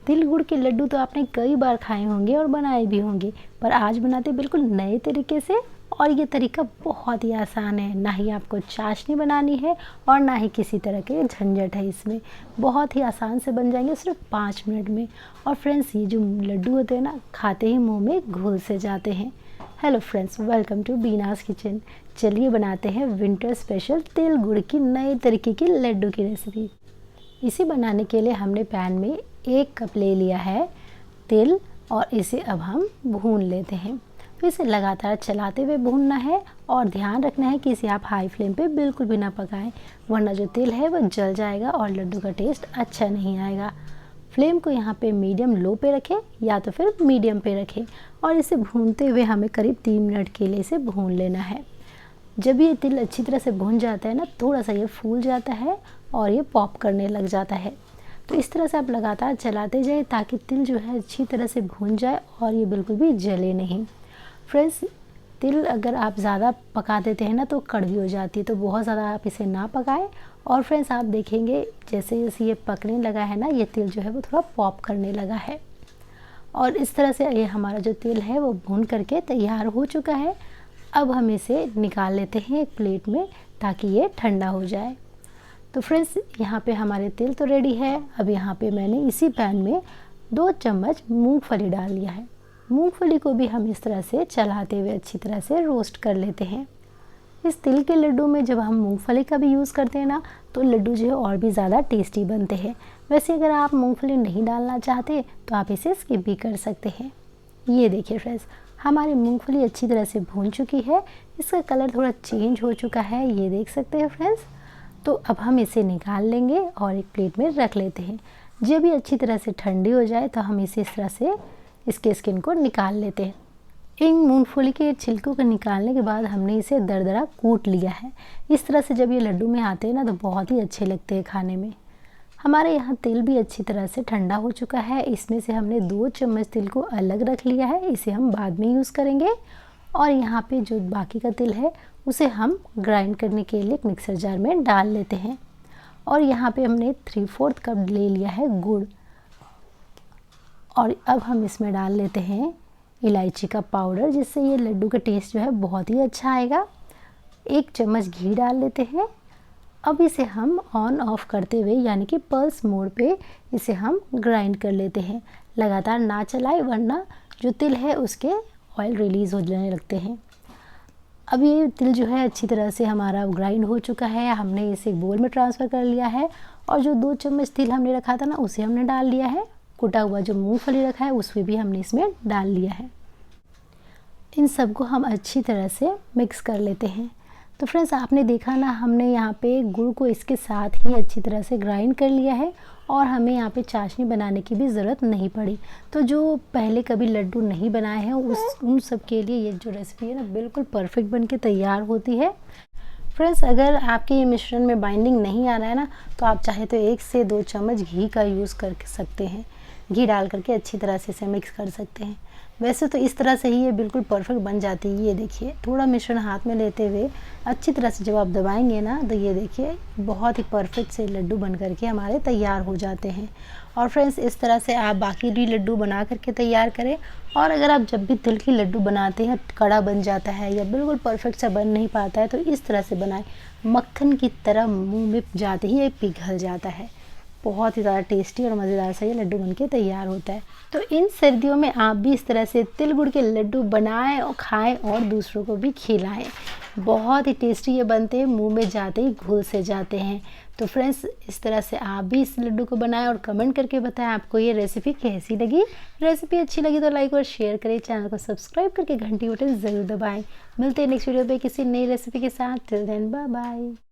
तिल गुड़ के लड्डू तो आपने कई बार खाए होंगे और बनाए भी होंगे, पर आज बनाते बिल्कुल नए तरीके से। और ये तरीका बहुत ही आसान है, ना ही आपको चाशनी बनानी है और ना ही किसी तरह के झंझट है इसमें। बहुत ही आसान से बन जाएंगे सिर्फ 5 मिनट में। और फ्रेंड्स, ये जो लड्डू होते हैं ना, खाते ही मुंह में घुल से जाते हैं। Hello friends, welcome to Beena's kitchen. चलिए बनाते हैं विंटर स्पेशल तिल गुड़ की नए तरीके की लड्डू की रेसिपी। इसे बनाने के लिए हमने पैन में 1 कप ले लिया है तिल और इसे अब हम भून लेते हैं। तो इसे लगातार चलाते हुए भूनना है और ध्यान रखना है कि इसे आप हाई फ्लेम पे बिल्कुल भी ना पकाएं, वरना जो तिल है वो जल जाएगा और लड्डू का टेस्ट अच्छा नहीं आएगा। फ्लेम को यहाँ पे मीडियम लो पे रखें या तो फिर मीडियम पे रखें और इसे भूनते हुए हमें करीब 3 मिनट के लिए इसे भून लेना है। जब ये तिल अच्छी तरह से भून जाता है ना, थोड़ा सा ये फूल जाता है और ये पॉप करने लग जाता है। तो इस तरह से आप लगातार चलाते जाएं ताकि तिल जो है अच्छी तरह से भून जाए और ये बिल्कुल भी जले नहीं। फ्रेंड्स, तिल अगर आप ज़्यादा पका देते हैं ना तो कड़वी हो जाती है, तो बहुत ज़्यादा आप इसे ना पकाएं। और फ्रेंड्स, आप देखेंगे जैसे जैसे ये पकने लगा है ना, ये तिल जो है वो थोड़ा पॉप करने लगा है। और इस तरह से ये हमारा जो तिल है वो भून करके तैयार हो चुका है। अब हम इसे निकाल लेते हैं एक प्लेट में ताकि ये ठंडा हो जाए। तो फ्रेंड्स, यहाँ पे हमारे तिल तो रेडी है। अब यहाँ पे मैंने इसी पैन में 2 चम्मच मूंगफली डाल लिया है। मूंगफली को भी हम इस तरह से चलाते हुए अच्छी तरह से रोस्ट कर लेते हैं। इस तिल के लड्डू में जब हम मूंगफली का भी यूज़ करते हैं ना, तो लड्डू जो है और भी ज़्यादा टेस्टी बनते हैं। वैसे अगर आप मूंगफली नहीं डालना चाहते तो आप इसे स्किप भी कर सकते हैं। ये देखिए फ्रेंड्स, हमारी मूंगफली अच्छी तरह से भून चुकी है। इसका कलर थोड़ा चेंज हो चुका है, ये देख सकते हैं फ्रेंड्स। तो अब हम इसे निकाल लेंगे और एक प्लेट में रख लेते हैं। जब ये अच्छी तरह से ठंडी हो जाए तो हम इसे इस तरह से इसके स्किन को निकाल लेते हैं। इन मूंगफली के छिलकों को निकालने के बाद हमने इसे दरदरा कूट लिया है। इस तरह से जब ये लड्डू में आते हैं ना तो बहुत ही अच्छे लगते हैं खाने में। हमारे यहाँ तिल भी अच्छी तरह से ठंडा हो चुका है। इसमें से हमने 2 चम्मच तिल को अलग रख लिया है, इसे हम बाद में यूज़ करेंगे। और यहाँ पे जो बाकी का तिल है उसे हम ग्राइंड करने के लिए एक मिक्सर जार में डाल लेते हैं। और यहाँ पे हमने 3/4 कप ले लिया है गुड़। और अब हम इसमें डाल लेते हैं इलायची का पाउडर, जिससे ये लड्डू का टेस्ट जो है बहुत ही अच्छा आएगा। 1 चम्मच घी डाल लेते हैं। अब इसे हम ऑन ऑफ करते हुए यानी कि पल्स मोड पे इसे हम ग्राइंड कर लेते हैं। लगातार ना चलाएं, वरना जो तिल है उसके ऑयल रिलीज़ हो जाने लगते हैं। अब ये तिल जो है अच्छी तरह से हमारा ग्राइंड हो चुका है। हमने इसे एक बोल में ट्रांसफ़र कर लिया है और जो 2 चम्मच तिल हमने रखा था ना, उसे हमने डाल लिया है। कुटा हुआ जो मूंगफली रखा है उसमें भी हमने इसमें डाल लिया है। इन सबको हम अच्छी तरह से मिक्स कर लेते हैं। तो फ्रेंड्स, आपने देखा ना, हमने यहाँ पे गुड़ को इसके साथ ही अच्छी तरह से ग्राइंड कर लिया है और हमें यहाँ पे चाशनी बनाने की भी ज़रूरत नहीं पड़ी। तो जो पहले कभी लड्डू नहीं बनाए हैं उन सब के लिए ये जो रेसिपी है ना, बिल्कुल परफेक्ट बन के तैयार होती है। फ्रेंड्स, अगर आपके ये मिश्रण में बाइंडिंग नहीं आ रहा है ना, तो आप चाहे तो 1 से 2 चम्मच घी का यूज़ कर सकते हैं। घी डाल करके अच्छी तरह से इसे मिक्स कर सकते हैं। वैसे तो इस तरह से ही ये बिल्कुल परफेक्ट बन जाती है। ये देखिए, थोड़ा मिश्रण हाथ में लेते हुए अच्छी तरह से जब आप दबाएंगे ना, तो ये देखिए बहुत ही परफेक्ट से लड्डू बन करके हमारे तैयार हो जाते हैं। और फ्रेंड्स, इस तरह से आप बाकी भी लड्डू बना करके तैयार करें। और अगर आप जब भी तिल की लड्डू बनाते हैं कड़ा बन जाता है या बिल्कुल परफेक्ट सा बन नहीं पाता है, तो इस तरह से बनाएं। मक्खन की तरह मुँह में जाते ही ये पिघल जाता है। बहुत ही ज़्यादा टेस्टी और मज़ेदार सा ये लड्डू बनके तैयार होता है। तो इन सर्दियों में आप भी इस तरह से तिल गुड़ के लड्डू बनाएं और खाएं और दूसरों को भी खिलाएं। बहुत ही टेस्टी ये बनते हैं, मुंह में जाते ही घुल से जाते हैं। तो फ्रेंड्स, इस तरह से आप भी इस लड्डू को बनाएं और कमेंट करके बताएं आपको ये रेसिपी कैसी लगी। रेसिपी अच्छी लगी तो लाइक और शेयर करें, चैनल को सब्सक्राइब करके घंटी बटन ज़रूर दबाएँ। मिलते हैं नेक्स्ट वीडियो पे किसी नई रेसिपी के साथ। Till then, bye bye.